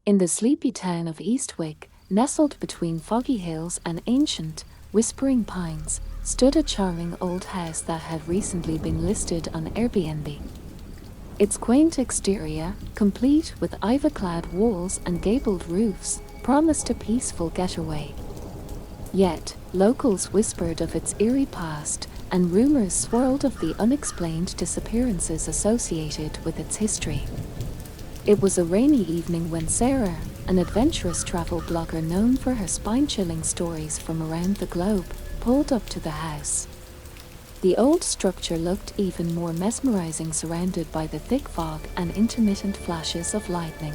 In the sleepy town of Eastwick, nestled between foggy hills and ancient, whispering pines, stood a charming old house that had recently been listed on Airbnb. Its quaint exterior, complete with ivy-clad walls and gabled roofs, promised a peaceful getaway. Yet, locals whispered of its eerie past, and rumors swirled of the unexplained disappearances associated with its history. It was a rainy evening when Sarah, an adventurous travel blogger known for her spine-chilling stories from around the globe, pulled up to the house. The old structure looked even more mesmerizing, surrounded by the thick fog and intermittent flashes of lightning.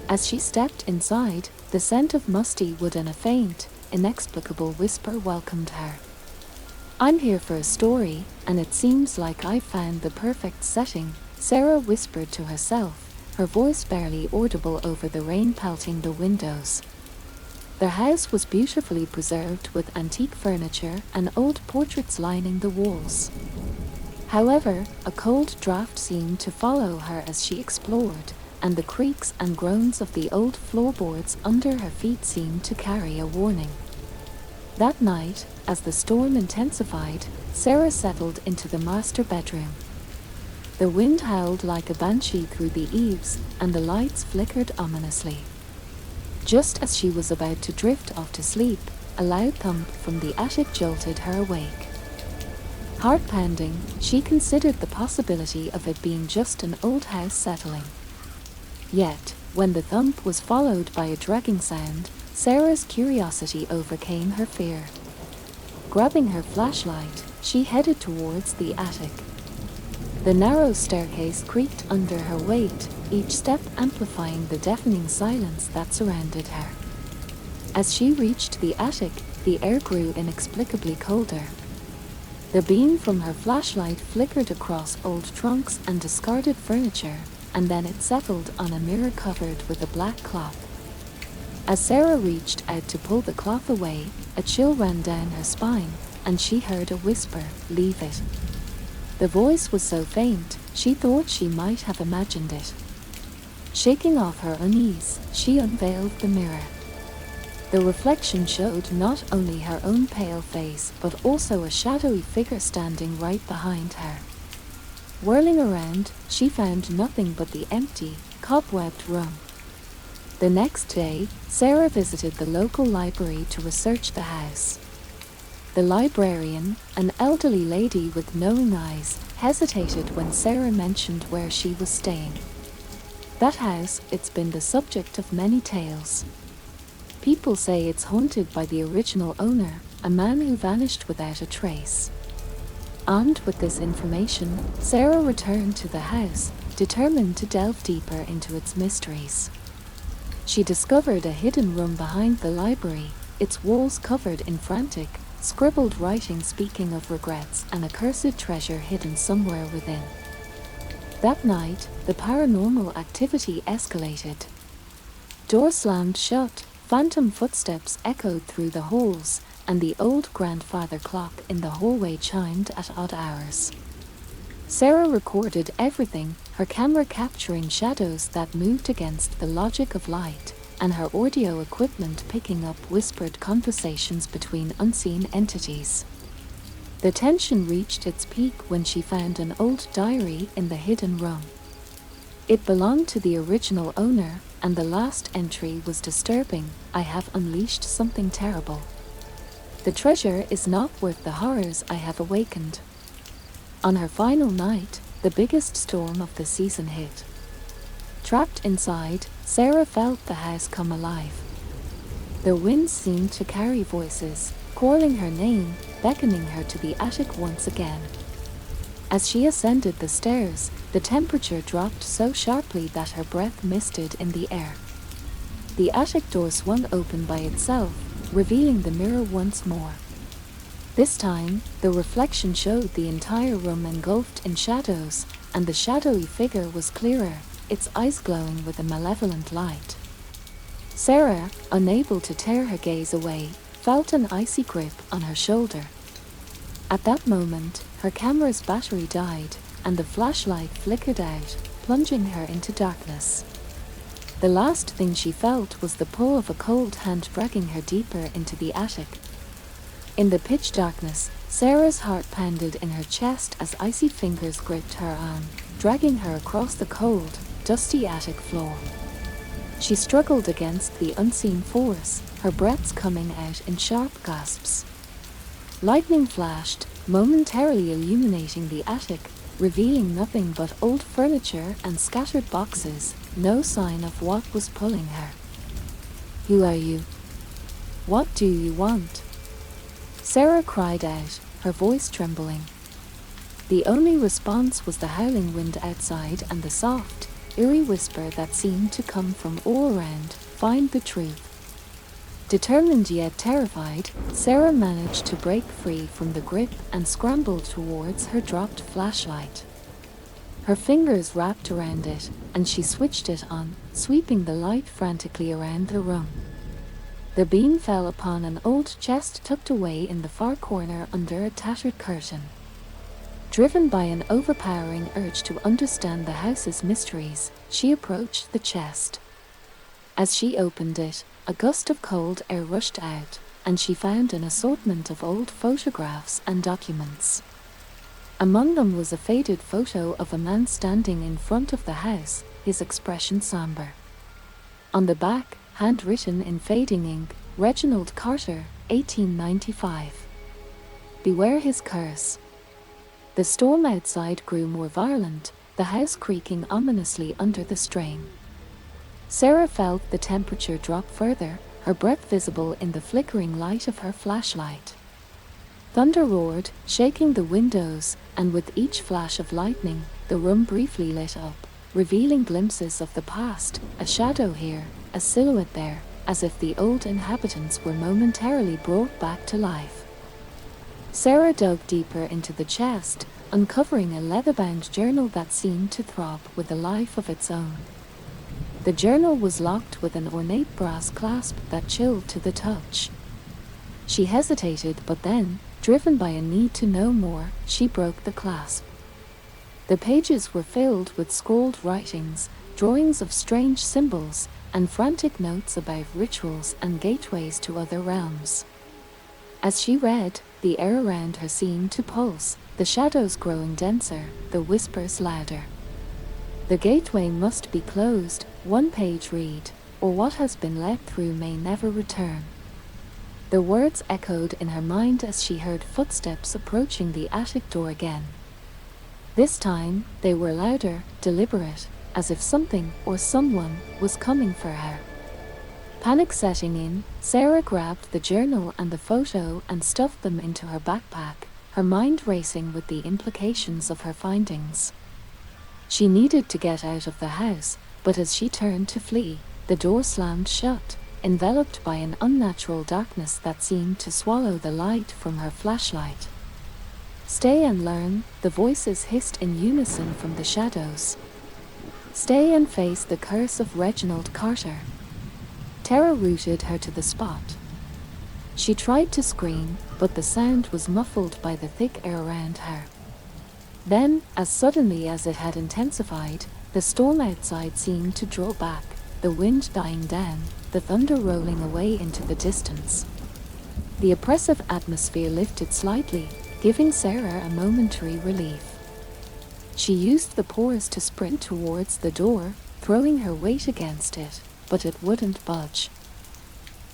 As she stepped inside, the scent of musty wood and a faint, inexplicable whisper welcomed her. "I'm here for a story, and it seems like I've found the perfect setting," Sarah whispered to herself, her voice barely audible over the rain pelting the windows. Their house was beautifully preserved with antique furniture and old portraits lining the walls. However, a cold draft seemed to follow her as she explored, and the creaks and groans of the old floorboards under her feet seemed to carry a warning. That night, as the storm intensified, Sarah settled into the master bedroom. The wind howled like a banshee through the eaves, and the lights flickered ominously. Just as she was about to drift off to sleep, a loud thump from the attic jolted her awake. Heart-pounding, she considered the possibility of it being just an old house settling. Yet, when the thump was followed by a dragging sound, Sarah's curiosity overcame her fear. Grabbing her flashlight, she headed towards the attic. The narrow staircase creaked under her weight, each step amplifying the deafening silence that surrounded her. As she reached the attic, the air grew inexplicably colder. The beam from her flashlight flickered across old trunks and discarded furniture, and then it settled on a mirror covered with a black cloth. As Sarah reached out to pull the cloth away, a chill ran down her spine, and she heard a whisper, "Leave it." The voice was so faint, she thought she might have imagined it. Shaking off her unease, she unveiled the mirror. The reflection showed not only her own pale face, but also a shadowy figure standing right behind her. Whirling around, she found nothing but the empty, cobwebbed room. The next day, Sarah visited the local library to research the house. The librarian, an elderly lady with knowing eyes, hesitated when Sarah mentioned where she was staying. "That house, it's been the subject of many tales. People say it's haunted by the original owner, a man who vanished without a trace." Armed with this information, Sarah returned to the house, determined to delve deeper into its mysteries. She discovered a hidden room behind the library, its walls covered in frantic, scribbled writing speaking of regrets and a cursed treasure hidden somewhere within. That night, the paranormal activity escalated. Doors slammed shut, phantom footsteps echoed through the halls, and the old grandfather clock in the hallway chimed at odd hours. Sarah recorded everything, her camera capturing shadows that moved against the logic of light, and her audio equipment picking up whispered conversations between unseen entities. The tension reached its peak when she found an old diary in the hidden room. It belonged to the original owner, and the last entry was disturbing. "I have unleashed something terrible. The treasure is not worth the horrors I have awakened." On her final night, the biggest storm of the season hit. Trapped inside, Sarah felt the house come alive. The wind seemed to carry voices, calling her name, beckoning her to the attic once again. As she ascended the stairs, the temperature dropped so sharply that her breath misted in the air. The attic door swung open by itself, revealing the mirror once more. This time, the reflection showed the entire room engulfed in shadows, and the shadowy figure was clearer, its eyes glowing with a malevolent light. Sarah, unable to tear her gaze away, felt an icy grip on her shoulder. At that moment, her camera's battery died, and the flashlight flickered out, plunging her into darkness. The last thing she felt was the pull of a cold hand dragging her deeper into the attic. In the pitch darkness, Sarah's heart pounded in her chest as icy fingers gripped her arm, dragging her across the cold, dusty attic floor. She struggled against the unseen force, her breaths coming out in sharp gasps. Lightning flashed, momentarily illuminating the attic, revealing nothing but old furniture and scattered boxes, no sign of what was pulling her. "Who are you? What do you want?" Sarah cried out, her voice trembling. The only response was the howling wind outside and the soft, eerie whisper that seemed to come from all around. "Find the truth." Determined yet terrified, Sarah managed to break free from the grip and scrambled towards her dropped flashlight. Her fingers wrapped around it, and she switched it on, sweeping the light frantically around the room. The beam fell upon an old chest tucked away in the far corner under a tattered curtain. Driven by an overpowering urge to understand the house's mysteries, she approached the chest. As she opened it, a gust of cold air rushed out, and she found an assortment of old photographs and documents. Among them was a faded photo of a man standing in front of the house, his expression somber. On the back, handwritten in fading ink, "Reginald Carter, 1895. Beware his curse." The storm outside grew more violent, the house creaking ominously under the strain. Sarah felt the temperature drop further, her breath visible in the flickering light of her flashlight. Thunder roared, shaking the windows, and with each flash of lightning, the room briefly lit up, revealing glimpses of the past, a shadow here, a silhouette there, as if the old inhabitants were momentarily brought back to life. Sarah dug deeper into the chest, uncovering a leather-bound journal that seemed to throb with a life of its own. The journal was locked with an ornate brass clasp that chilled to the touch. She hesitated, but then, driven by a need to know more, she broke the clasp. The pages were filled with scrawled writings, drawings of strange symbols, and frantic notes about rituals and gateways to other realms. As she read, the air around her seemed to pulse, the shadows growing denser, the whispers louder. "The gateway must be closed," one page read, "or what has been let through may never return." The words echoed in her mind as she heard footsteps approaching the attic door again. This time, they were louder, deliberate, as if something or someone was coming for her. Panic setting in, Sarah grabbed the journal and the photo and stuffed them into her backpack, her mind racing with the implications of her findings. She needed to get out of the house, but as she turned to flee, the door slammed shut, enveloped by an unnatural darkness that seemed to swallow the light from her flashlight. "Stay and learn," the voices hissed in unison from the shadows. "Stay and face the curse of Reginald Carter." Terror rooted her to the spot. She tried to scream, but the sound was muffled by the thick air around her. Then, as suddenly as it had intensified, the storm outside seemed to draw back, the wind dying down, the thunder rolling away into the distance. The oppressive atmosphere lifted slightly, giving Sarah a momentary relief. She used the pause to sprint towards the door, throwing her weight against it, but it wouldn't budge.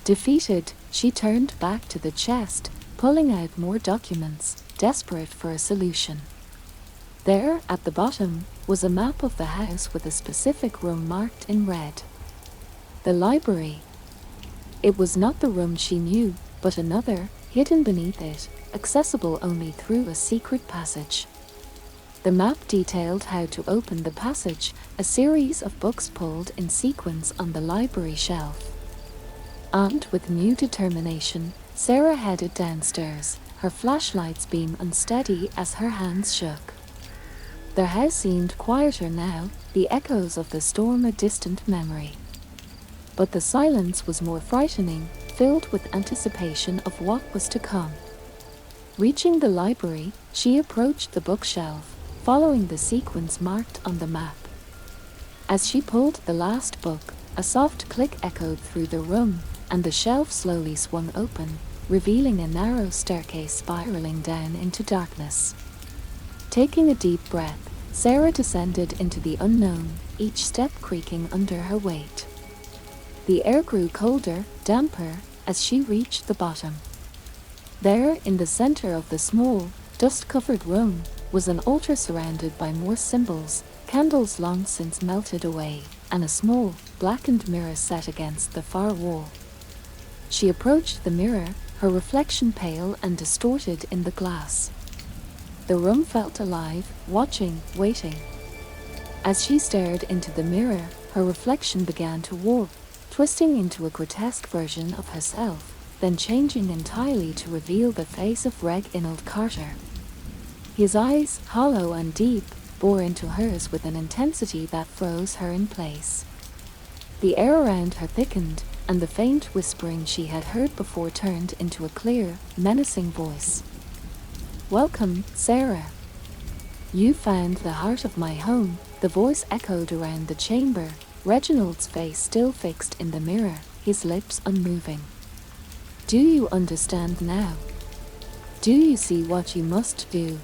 Defeated, she turned back to the chest, pulling out more documents, desperate for a solution. There, at the bottom, was a map of the house with a specific room marked in red. The library. It was not the room she knew, but another, hidden beneath it, accessible only through a secret passage. The map detailed how to open the passage, a series of books pulled in sequence on the library shelf. Armed with new determination, Sarah headed downstairs, her flashlight's beam unsteady as her hands shook. The house seemed quieter now, the echoes of the storm a distant memory. But the silence was more frightening, filled with anticipation of what was to come. Reaching the library, she approached the bookshelf, following the sequence marked on the map. As she pulled the last book, a soft click echoed through the room, and the shelf slowly swung open, revealing a narrow staircase spiraling down into darkness. Taking a deep breath, Sarah descended into the unknown, each step creaking under her weight. The air grew colder, damper, as she reached the bottom. There, in the center of the small, dust-covered room, was an altar surrounded by more symbols, candles long since melted away, and a small, blackened mirror set against the far wall. She approached the mirror, her reflection pale and distorted in the glass. The room felt alive, watching, waiting. As she stared into the mirror, her reflection began to warp, twisting into a grotesque version of herself, then changing entirely to reveal the face of Reginald Carter. His eyes, hollow and deep, bore into hers with an intensity that froze her in place. The air around her thickened, and the faint whispering she had heard before turned into a clear, menacing voice. "Welcome, Sarah. You found the heart of my home," the voice echoed around the chamber, Reginald's face still fixed in the mirror, his lips unmoving. "Do you understand now? Do you see what you must do?"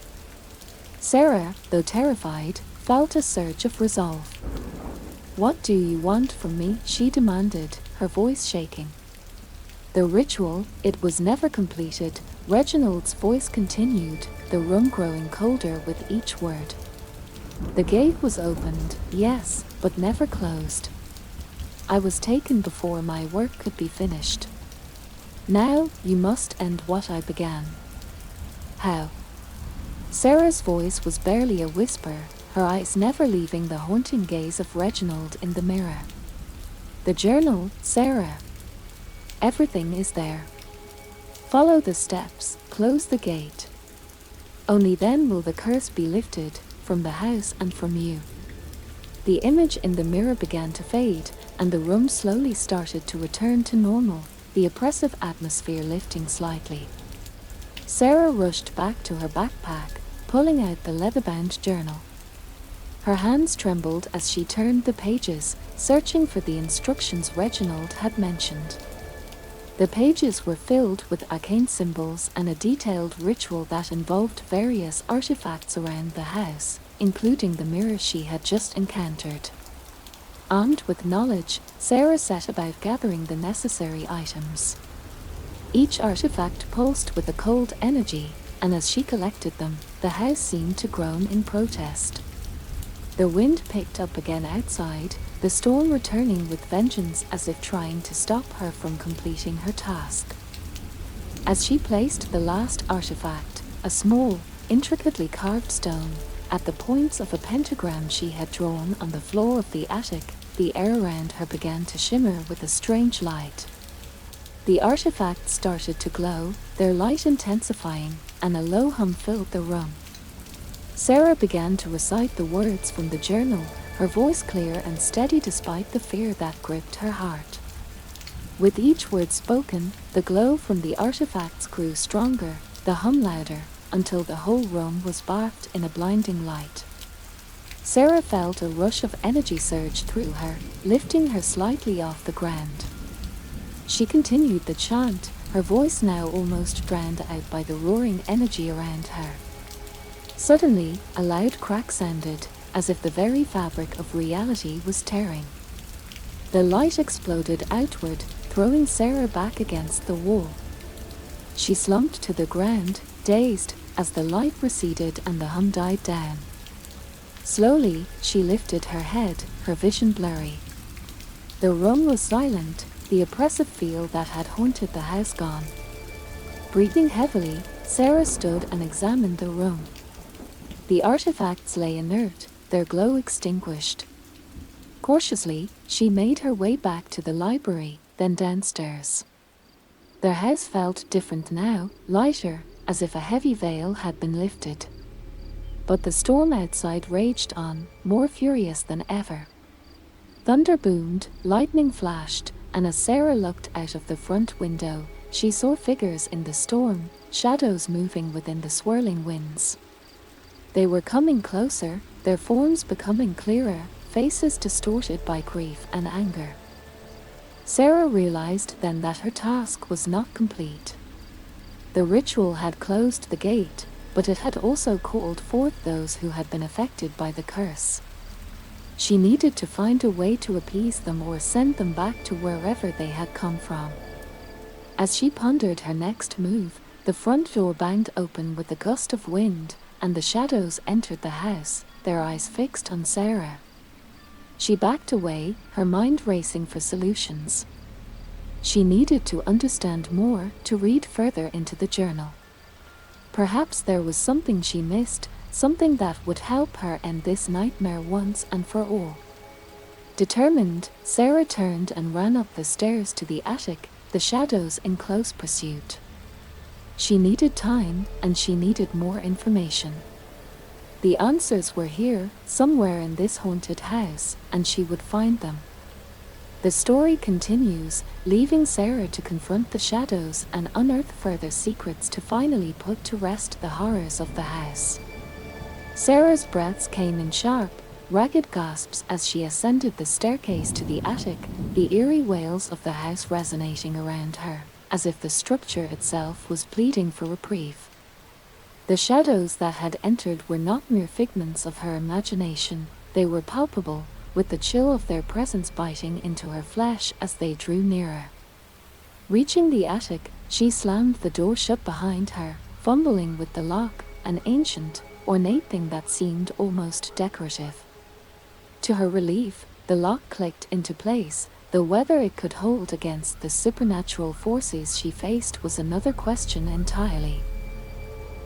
Sarah, though terrified, felt a surge of resolve. "What do you want from me?" she demanded, her voice shaking. "The ritual, it was never completed," Reginald's voice continued, the room growing colder with each word. "The gate was opened, yes, but never closed. I was taken before my work could be finished. Now, you must end what I began." "How?" Sarah's voice was barely a whisper, her eyes never leaving the haunting gaze of Reginald in the mirror. "The journal, Sarah. Everything is there. Follow the steps, close the gate. Only then will the curse be lifted, from the house and from you." The image in the mirror began to fade, and the room slowly started to return to normal, the oppressive atmosphere lifting slightly. Sarah rushed back to her backpack, pulling out the leather-bound journal. Her hands trembled as she turned the pages, searching for the instructions Reginald had mentioned. The pages were filled with arcane symbols and a detailed ritual that involved various artifacts around the house, including the mirror she had just encountered. Armed with knowledge, Sarah set about gathering the necessary items. Each artifact pulsed with a cold energy, and as she collected them, the house seemed to groan in protest. The wind picked up again outside, the storm returning with vengeance as if trying to stop her from completing her task. As she placed the last artifact, a small, intricately carved stone, at the points of a pentagram she had drawn on the floor of the attic, the air around her began to shimmer with a strange light. The artifacts started to glow, their light intensifying, and a low hum filled the room. Sarah began to recite the words from the journal, her voice clear and steady despite the fear that gripped her heart. With each word spoken, the glow from the artifacts grew stronger, the hum louder, until the whole room was bathed in a blinding light. Sarah felt a rush of energy surge through her, lifting her slightly off the ground. She continued the chant, her voice now almost drowned out by the roaring energy around her. Suddenly, a loud crack sounded, as if the very fabric of reality was tearing. The light exploded outward, throwing Sarah back against the wall. She slumped to the ground, dazed, as the light receded and the hum died down. Slowly, she lifted her head, her vision blurry. The room was silent, the oppressive feel that had haunted the house gone. Breathing heavily, Sarah stood and examined the room. The artifacts lay inert, their glow extinguished. Cautiously, she made her way back to the library, then downstairs. Their house felt different now, lighter, as if a heavy veil had been lifted. But the storm outside raged on, more furious than ever. Thunder boomed, lightning flashed, and as Sarah looked out of the front window, she saw figures in the storm, shadows moving within the swirling winds. They were coming closer, their forms becoming clearer, faces distorted by grief and anger. Sarah realized then that her task was not complete. The ritual had closed the gate, but it had also called forth those who had been affected by the curse. She needed to find a way to appease them or send them back to wherever they had come from. As she pondered her next move, the front door banged open with a gust of wind, and the shadows entered the house, their eyes fixed on Sarah. She backed away, her mind racing for solutions. She needed to understand more, to read further into the journal. Perhaps there was something she missed, something that would help her end this nightmare once and for all. Determined, Sarah turned and ran up the stairs to the attic, the shadows in close pursuit. She needed time, and she needed more information. The answers were here, somewhere in this haunted house, and she would find them. The story continues, leaving Sarah to confront the shadows and unearth further secrets to finally put to rest the horrors of the house. Sarah's breaths came in sharp, ragged gasps as she ascended the staircase to the attic, the eerie wails of the house resonating around her, as if the structure itself was pleading for reprieve. The shadows that had entered were not mere figments of her imagination, they were palpable, with the chill of their presence biting into her flesh as they drew nearer. Reaching the attic, she slammed the door shut behind her, fumbling with the lock, an ancient, ornate thing that seemed almost decorative. To her relief, the lock clicked into place, though whether it could hold against the supernatural forces she faced was another question entirely.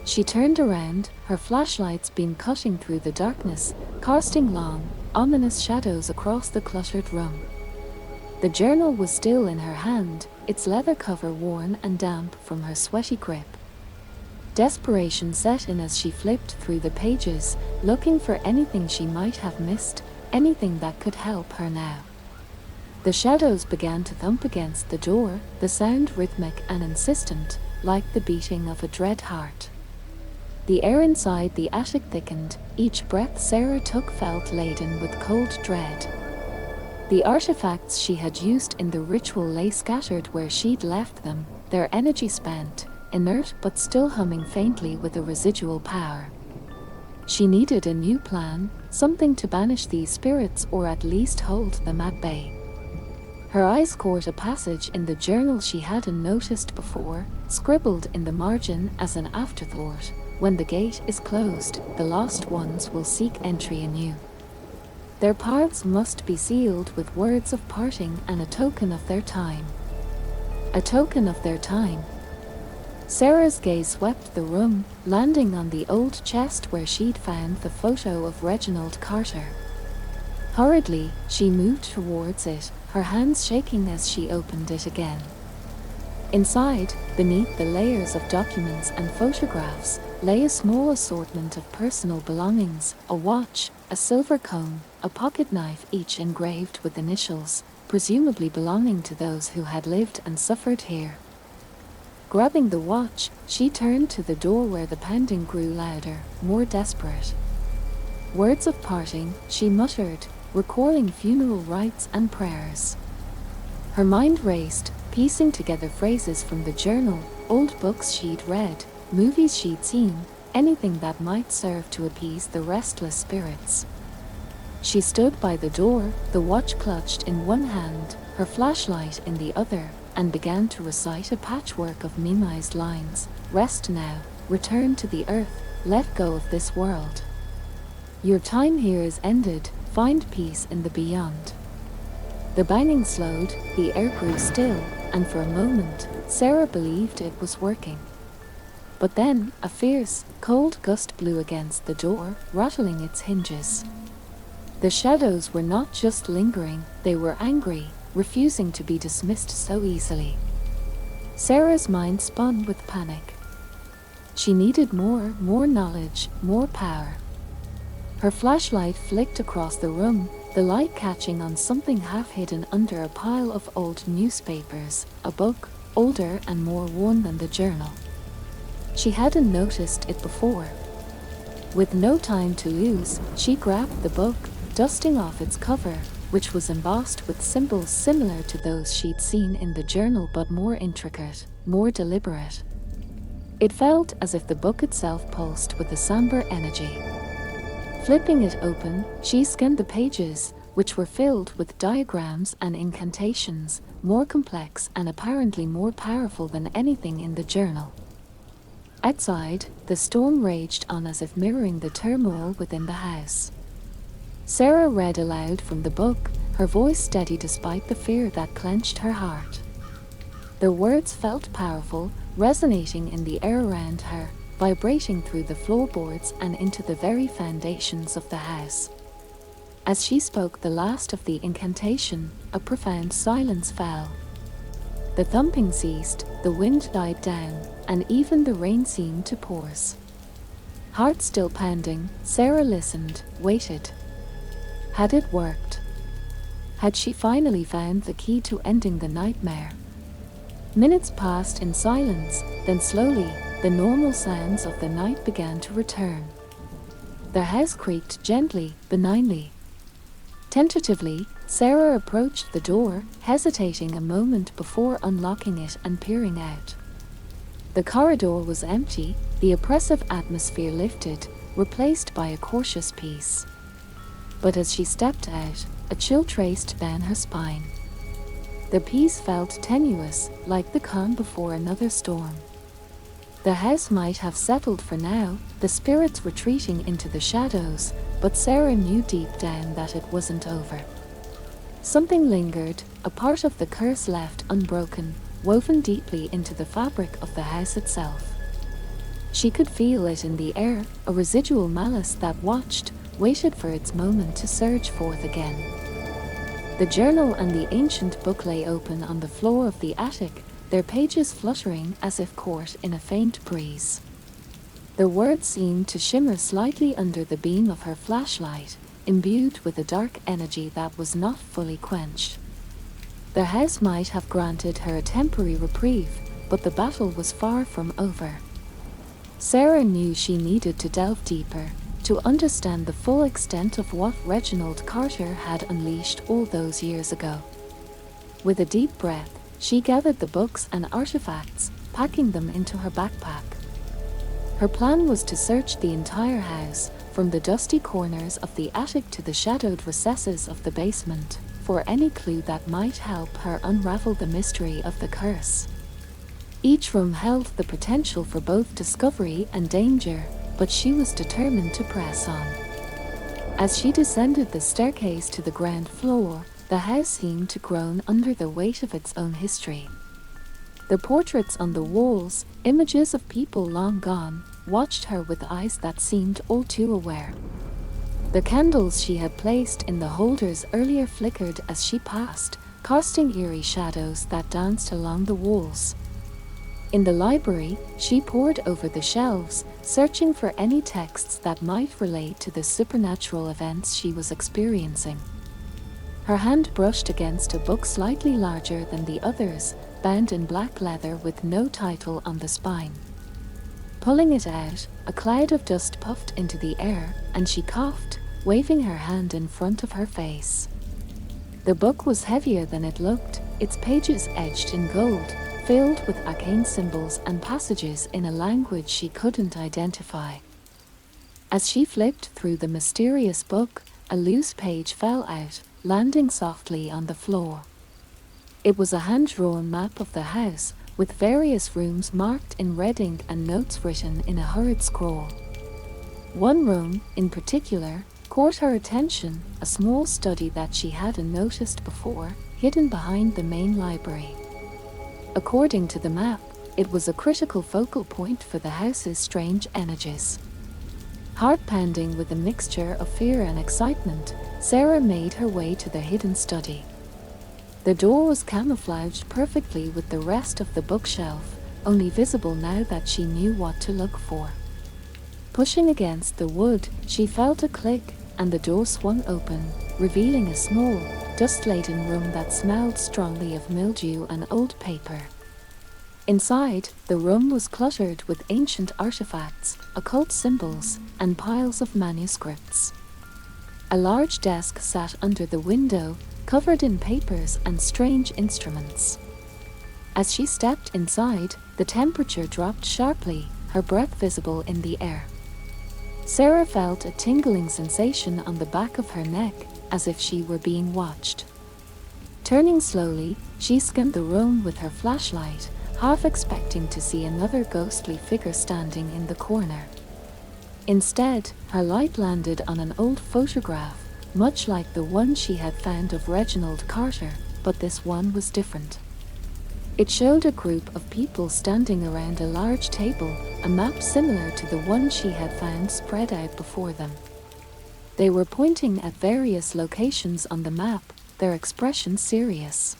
She turned around, her flashlight's beam cutting through the darkness, casting long, ominous shadows across the cluttered room. The journal was still in her hand, its leather cover worn and damp from her sweaty grip. Desperation set in as she flipped through the pages, looking for anything she might have missed, anything that could help her now. The shadows began to thump against the door, the sound rhythmic and insistent, like the beating of a dread heart. The air inside the attic thickened, each breath Sarah took felt laden with cold dread. The artifacts she had used in the ritual lay scattered where she'd left them, their energy spent, inert but still humming faintly with a residual power. She needed a new plan, something to banish these spirits or at least hold them at bay. Her eyes caught a passage in the journal she hadn't noticed before, scribbled in the margin as an afterthought. When the gate is closed, the lost ones will seek entry anew. Their paths must be sealed with words of parting and a token of their time. A token of their time. Sarah's gaze swept the room, landing on the old chest where she'd found the photo of Reginald Carter. Hurriedly, she moved towards it, her hands shaking as she opened it again. Inside, beneath the layers of documents and photographs, lay a small assortment of personal belongings, a watch, a silver comb, a pocket knife, each engraved with initials, presumably belonging to those who had lived and suffered here. Grabbing the watch, she turned to the door where the pounding grew louder, more desperate. Words of parting, she muttered, recalling funeral rites and prayers. Her mind raced, piecing together phrases from the journal, old books she'd read, movies she'd seen, anything that might serve to appease the restless spirits. She stood by the door, the watch clutched in one hand, her flashlight in the other, and began to recite a patchwork of memorized lines. Rest now, return to the earth, let go of this world. Your time here is ended, find peace in the beyond. The banging slowed, the air grew still, and for a moment, Sarah believed it was working. But then, a fierce, cold gust blew against the door, rattling its hinges. The shadows were not just lingering, they were angry, refusing to be dismissed so easily. Sarah's mind spun with panic. She needed more knowledge, more power. Her flashlight flicked across the room, the light catching on something half-hidden under a pile of old newspapers, a book, older and more worn than the journal. She hadn't noticed it before. With no time to lose, she grabbed the book, dusting off its cover, which was embossed with symbols similar to those she'd seen in the journal but more intricate, more deliberate. It felt as if the book itself pulsed with a somber energy. Flipping it open, she scanned the pages, which were filled with diagrams and incantations, more complex and apparently more powerful than anything in the journal. Outside, the storm raged on as if mirroring the turmoil within the house. Sarah read aloud from the book, her voice steady despite the fear that clenched her heart. The words felt powerful, resonating in the air around her, vibrating through the floorboards and into the very foundations of the house. As she spoke the last of the incantation, a profound silence fell. The thumping ceased, the wind died down, and even the rain seemed to pause. Heart still pounding, Sarah listened, waited. Had it worked? Had she finally found the key to ending the nightmare? Minutes passed in silence, then slowly, the normal sounds of the night began to return. The house creaked gently, benignly. Tentatively, Sarah approached the door, hesitating a moment before unlocking it and peering out. The corridor was empty, the oppressive atmosphere lifted, replaced by a cautious peace. But as she stepped out, a chill traced down her spine. The peace felt tenuous, like the calm before another storm. The house might have settled for now, the spirits retreating into the shadows, but Sarah knew deep down that it wasn't over. Something lingered, a part of the curse left unbroken, woven deeply into the fabric of the house itself. She could feel it in the air, a residual malice that watched, waited for its moment to surge forth again. The journal and the ancient book lay open on the floor of the attic, their pages fluttering as if caught in a faint breeze. The words seemed to shimmer slightly under the beam of her flashlight, imbued with a dark energy that was not fully quenched. The house might have granted her a temporary reprieve, but the battle was far from over. Sarah knew she needed to delve deeper, to understand the full extent of what Reginald Carter had unleashed all those years ago. With a deep breath, she gathered the books and artifacts, packing them into her backpack. Her plan was to search the entire house, from the dusty corners of the attic to the shadowed recesses of the basement, for any clue that might help her unravel the mystery of the curse. Each room held the potential for both discovery and danger, but she was determined to press on. As she descended the staircase to the ground floor, the house seemed to groan under the weight of its own history. The portraits on the walls, images of people long gone, watched her with eyes that seemed all too aware. The candles she had placed in the holders earlier flickered as she passed, casting eerie shadows that danced along the walls. In the library, she pored over the shelves, searching for any texts that might relate to the supernatural events she was experiencing. Her hand brushed against a book slightly larger than the others, bound in black leather with no title on the spine. Pulling it out, a cloud of dust puffed into the air, and she coughed, waving her hand in front of her face. The book was heavier than it looked, its pages edged in gold, filled with arcane symbols and passages in a language she couldn't identify. As she flipped through the mysterious book, a loose page fell out, landing softly on the floor. It was a hand-drawn map of the house, with various rooms marked in red ink and notes written in a hurried scrawl. One room, in particular, caught her attention, a small study that she hadn't noticed before, hidden behind the main library. According to the map, it was a critical focal point for the house's strange energies. Heart-pounding with a mixture of fear and excitement, Sarah made her way to the hidden study. The door was camouflaged perfectly with the rest of the bookshelf, only visible now that she knew what to look for. Pushing against the wood, she felt a click, and the door swung open, revealing a small, dust-laden room that smelled strongly of mildew and old paper. Inside, the room was cluttered with ancient artifacts, occult symbols, and piles of manuscripts. A large desk sat under the window, covered in papers and strange instruments. As she stepped inside, the temperature dropped sharply, her breath visible in the air. Sarah felt a tingling sensation on the back of her neck, as if she were being watched. Turning slowly, she scanned the room with her flashlight, half expecting to see another ghostly figure standing in the corner. Instead, her light landed on an old photograph, much like the one she had found of Reginald Carter, but this one was different. It showed a group of people standing around a large table, a map similar to the one she had found spread out before them. They were pointing at various locations on the map, their expression serious.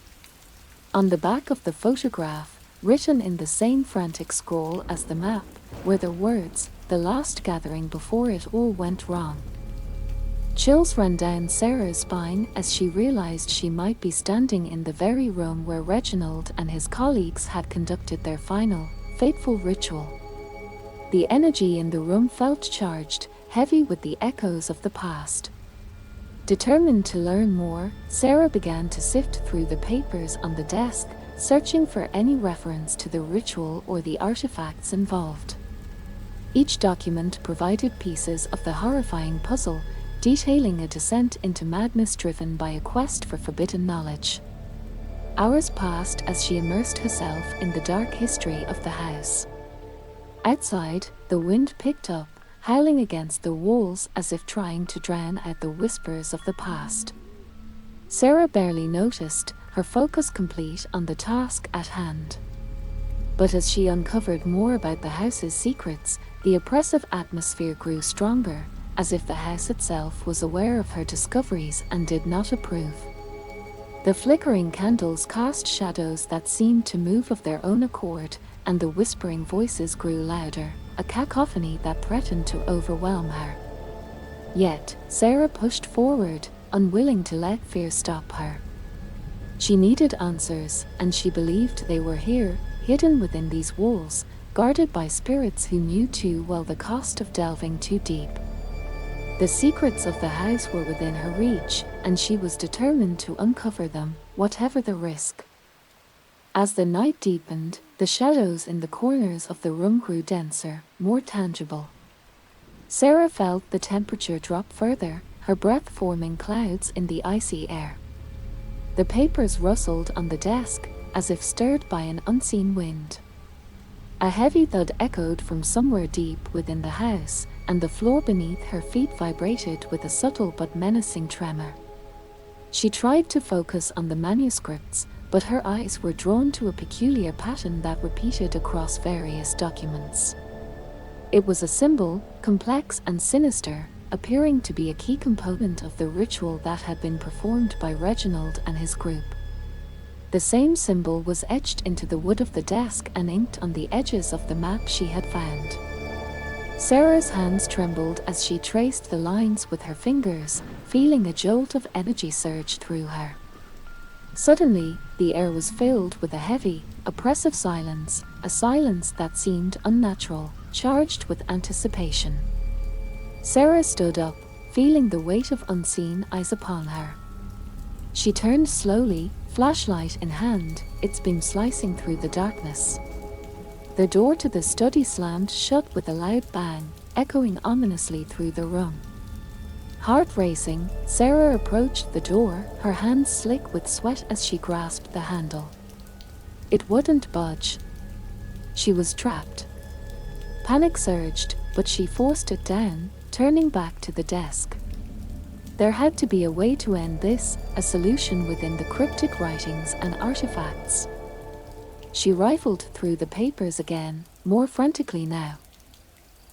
On the back of the photograph, written in the same frantic scroll as the map, were the words, "The last gathering before it all went wrong." Chills ran down Sarah's spine as she realized she might be standing in the very room where Reginald and his colleagues had conducted their final, fateful ritual. The energy in the room felt charged, heavy with the echoes of the past. Determined to learn more, Sarah began to sift through the papers on the desk, searching for any reference to the ritual or the artifacts involved. Each document provided pieces of the horrifying puzzle, detailing a descent into madness driven by a quest for forbidden knowledge. Hours passed as she immersed herself in the dark history of the house. Outside, the wind picked up, howling against the walls as if trying to drown out the whispers of the past. Sarah barely noticed, her focus complete on the task at hand. But as she uncovered more about the house's secrets, the oppressive atmosphere grew stronger, as if the house itself was aware of her discoveries and did not approve. The flickering candles cast shadows that seemed to move of their own accord, and the whispering voices grew louder, a cacophony that threatened to overwhelm her. Yet, Sarah pushed forward, unwilling to let fear stop her. She needed answers, and she believed they were here, hidden within these walls, guarded by spirits who knew too well the cost of delving too deep. The secrets of the house were within her reach, and she was determined to uncover them, whatever the risk. As the night deepened, the shadows in the corners of the room grew denser, more tangible. Sarah felt the temperature drop further, her breath forming clouds in the icy air. The papers rustled on the desk, as if stirred by an unseen wind. A heavy thud echoed from somewhere deep within the house, and the floor beneath her feet vibrated with a subtle but menacing tremor. She tried to focus on the manuscripts, but her eyes were drawn to a peculiar pattern that repeated across various documents. It was a symbol, complex and sinister, appearing to be a key component of the ritual that had been performed by Reginald and his group. The same symbol was etched into the wood of the desk and inked on the edges of the map she had found. Sarah's hands trembled as she traced the lines with her fingers, feeling a jolt of energy surge through her. Suddenly, the air was filled with a heavy, oppressive silence, a silence that seemed unnatural, charged with anticipation. Sarah stood up, feeling the weight of unseen eyes upon her. She turned slowly, flashlight in hand, its beam slicing through the darkness. The door to the study slammed shut with a loud bang, echoing ominously through the room. Heart racing, Sarah approached the door, her hands slick with sweat as she grasped the handle. It wouldn't budge. She was trapped. Panic surged, but she forced it down, turning back to the desk. There had to be a way to end this, a solution within the cryptic writings and artifacts. She rifled through the papers again, more frantically now.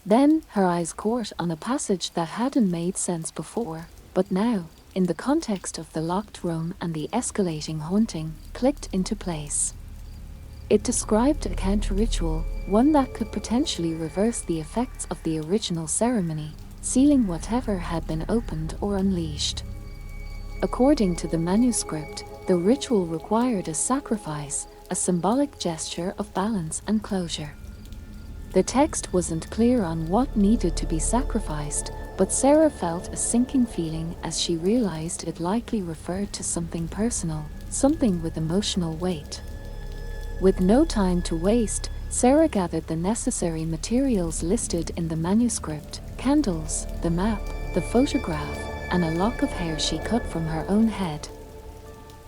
Then, her eyes caught on a passage that hadn't made sense before, but now, in the context of the locked room and the escalating haunting, clicked into place. It described a counter-ritual, one that could potentially reverse the effects of the original ceremony, sealing whatever had been opened or unleashed. According to the manuscript, the ritual required a sacrifice, a symbolic gesture of balance and closure. The text wasn't clear on what needed to be sacrificed, but Sarah felt a sinking feeling as she realized it likely referred to something personal, something with emotional weight. With no time to waste, Sarah gathered the necessary materials listed in the manuscript: candles, the map, the photograph, and a lock of hair she cut from her own head.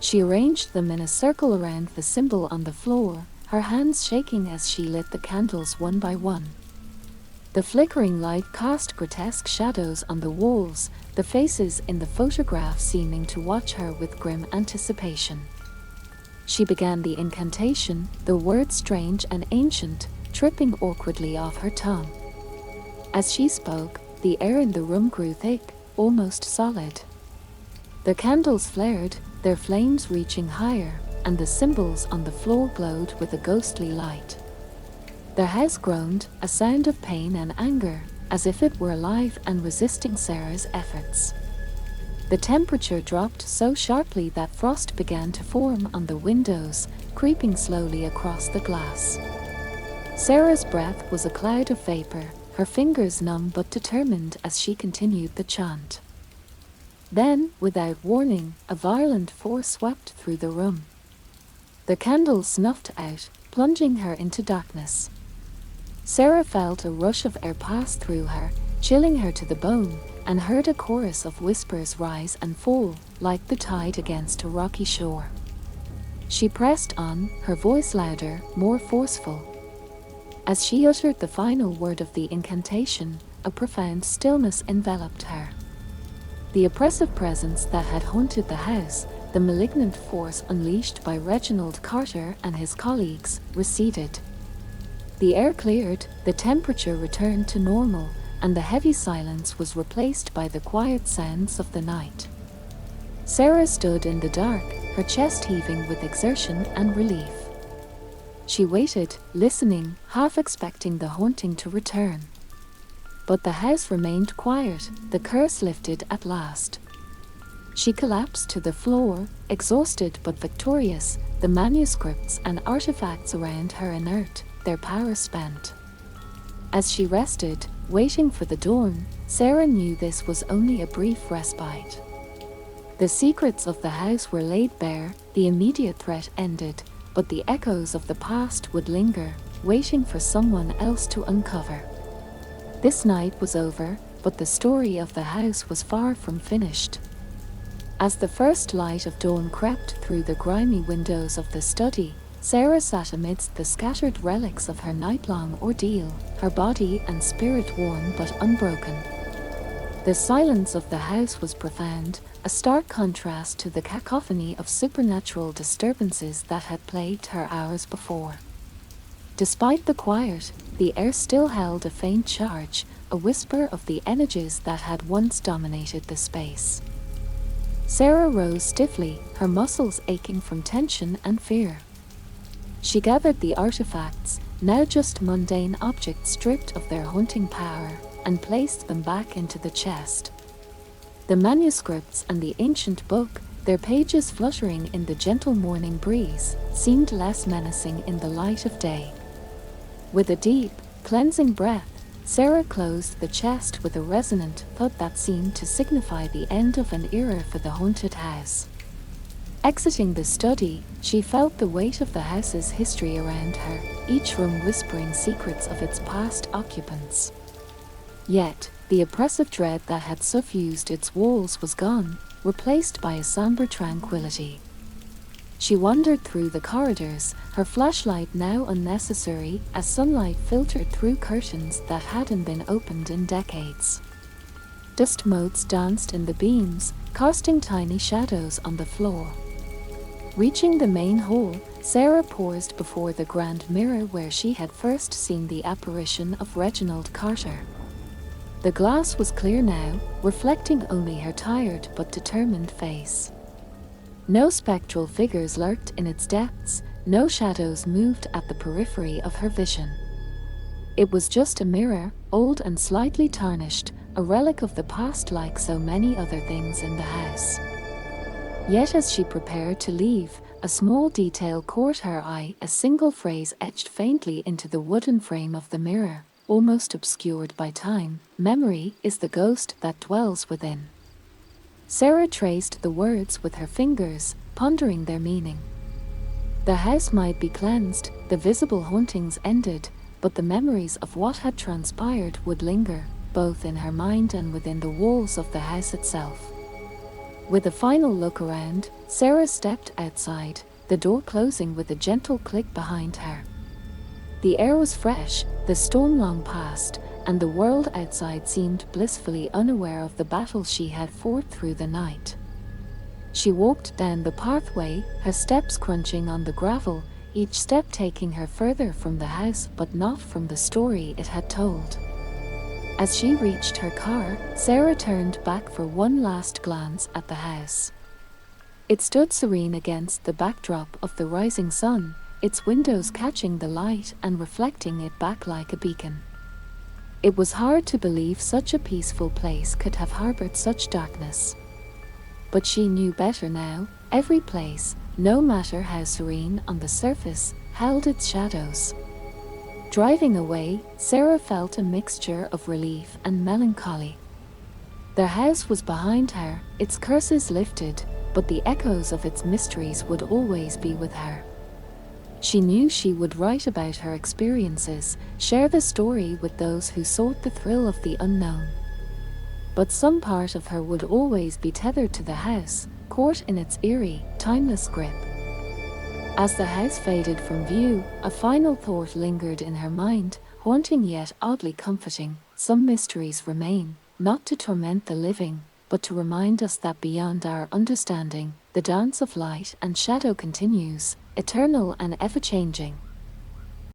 She arranged them in a circle around the symbol on the floor, her hands shaking as she lit the candles one by one. The flickering light cast grotesque shadows on the walls, the faces in the photograph seeming to watch her with grim anticipation. She began the incantation, the words strange and ancient, tripping awkwardly off her tongue. As she spoke, the air in the room grew thick, almost solid. The candles flared, their flames reaching higher, and the symbols on the floor glowed with a ghostly light. The house groaned, a sound of pain and anger, as if it were alive and resisting Sarah's efforts. The temperature dropped so sharply that frost began to form on the windows, creeping slowly across the glass. Sarah's breath was a cloud of vapor, her fingers numb but determined as she continued the chant. Then, without warning, a violent force swept through the room. The candles snuffed out, plunging her into darkness. Sarah felt a rush of air pass through her, chilling her to the bone, and heard a chorus of whispers rise and fall, like the tide against a rocky shore. She pressed on, her voice louder, more forceful. As she uttered the final word of the incantation, a profound stillness enveloped her. The oppressive presence that had haunted the house, the malignant force unleashed by Reginald Carter and his colleagues, receded. The air cleared, the temperature returned to normal, and the heavy silence was replaced by the quiet sounds of the night. Sarah stood in the dark, her chest heaving with exertion and relief. She waited, listening, half expecting the haunting to return. But the house remained quiet, the curse lifted at last. She collapsed to the floor, exhausted but victorious, the manuscripts and artifacts around her inert, their power spent. As she rested, waiting for the dawn, Sarah knew this was only a brief respite. The secrets of the house were laid bare, the immediate threat ended, but the echoes of the past would linger, waiting for someone else to uncover. This night was over, but the story of the house was far from finished. As the first light of dawn crept through the grimy windows of the study, Sarah sat amidst the scattered relics of her night-long ordeal, her body and spirit worn but unbroken. The silence of the house was profound, a stark contrast to the cacophony of supernatural disturbances that had plagued her hours before. Despite the quiet, the air still held a faint charge, a whisper of the energies that had once dominated the space. Sarah rose stiffly, her muscles aching from tension and fear. She gathered the artifacts, now just mundane objects stripped of their haunting power, and placed them back into the chest. The manuscripts and the ancient book, their pages fluttering in the gentle morning breeze, seemed less menacing in the light of day. With a deep, cleansing breath, Sarah closed the chest with a resonant thud that seemed to signify the end of an era for the haunted house. Exiting the study, she felt the weight of the house's history around her, each room whispering secrets of its past occupants. Yet, the oppressive dread that had suffused its walls was gone, replaced by a somber tranquility. She wandered through the corridors, her flashlight now unnecessary as sunlight filtered through curtains that hadn't been opened in decades. Dust motes danced in the beams, casting tiny shadows on the floor. Reaching the main hall, Sarah paused before the grand mirror where she had first seen the apparition of Reginald Carter. The glass was clear now, reflecting only her tired but determined face. No spectral figures lurked in its depths, no shadows moved at the periphery of her vision. It was just a mirror, old and slightly tarnished, a relic of the past like so many other things in the house. Yet as she prepared to leave, A small detail caught her eye, a single phrase etched faintly into the wooden frame of the mirror, almost obscured by time. Memory is the ghost that dwells within. Sarah traced the words with her fingers, pondering their meaning. The house might be cleansed, the visible hauntings ended, but the memories of what had transpired would linger, both in her mind and within the walls of the house itself. With a final look around, Sarah stepped outside, the door closing with a gentle click behind her. The air was fresh, the storm long past, and the world outside seemed blissfully unaware of the battle she had fought through the night. She walked down the pathway, her steps crunching on the gravel, each step taking her further from the house but not from the story it had told. As she reached her car, Sarah turned back for one last glance at the house. It stood serene against the backdrop of the rising sun, its windows catching the light and reflecting it back like a beacon. It was hard to believe such a peaceful place could have harbored such darkness. But she knew better now. Every place, no matter how serene on the surface, held its shadows. Driving away, Sarah felt a mixture of relief and melancholy. Their house was behind her, its curses lifted, but the echoes of its mysteries would always be with her. She knew she would write about her experiences, share the story with those who sought the thrill of the unknown. But some part of her would always be tethered to the house, caught in its eerie, timeless grip. As the house faded from view, a final thought lingered in her mind, haunting yet oddly comforting. Some mysteries remain, not to torment the living, but to remind us that beyond our understanding, the dance of light and shadow continues, eternal and ever-changing.